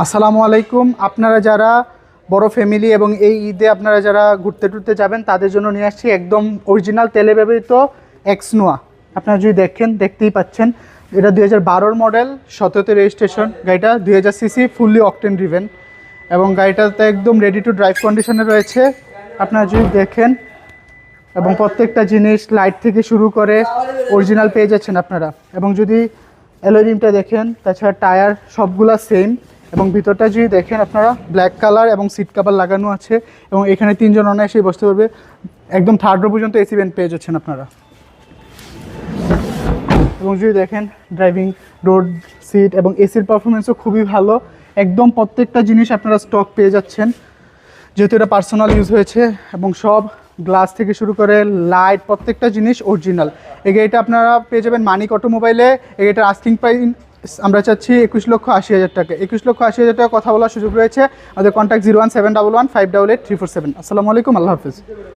আসসালামু আলাইকুম। আপনারা যারা বড় ফ্যামিলি এবং এই ঈদে আপনারা যারা ঘুরতে টুরতে যাবেন তাদের জন্য নিয়ে আসছি একদম অরিজিনাল তেলে ব্যবহৃত এক্সনোয়া। আপনারা যদি দেখতেই পাচ্ছেন, এটা 2012 মডেল, 17তে রেজিস্ট্রেশন। গাড়িটা 2000 সিসি, ফুললি অকটেন ড্রিভেন এবং গাড়িটাতে একদম রেডি টু ড্রাইভ কন্ডিশনে রয়েছে। আপনারা যদি দেখেন এবং প্রত্যেকটা জিনিস লাইট থেকে শুরু করে অরিজিনাল পেয়ে যাচ্ছেন আপনারা। এবং যদি অ্যালয় রিমটা দেখেন, তাছাড়া টায়ার সবগুলা সেম। এবং ভিতরটা যদি দেখেন আপনারা, ব্ল্যাক কালার এবং সিট কাভার লাগানো আছে এবং এখানে 3 জন অনায়াসেই বসতে পারবে। একদম থার্ড রো পর্যন্ত এসি ভেন্ট পেয়ে যাচ্ছেন আপনারা। এবং যদি দেখেন ড্রাইভিং রোড সিট এবং এসির পারফরমেন্সও খুবই ভালো। একদম প্রত্যেকটা জিনিস আপনারা স্টক পেয়ে যাচ্ছেন, যেহেতু এটা পার্সোনাল ইউজ হয়েছে। এবং সব গ্লাস থেকে শুরু করে লাইট, প্রত্যেকটা জিনিস অরিজিনাল। এই গাড়িটা আপনারা পেয়ে যাবেন মানিক অটোমোবাইলে। এই গাড়িটার আস্কিং প্রাইস আমরা চাচ্ছি 21,80,000 টাকা। 21,80,000 টাকা কথা বলার সুযোগ রয়েছে। আমাদের কন্ট্যাক্ট 01711 588 347। আসসালামু আলাইকুম, আল্লাহ হাফিজ।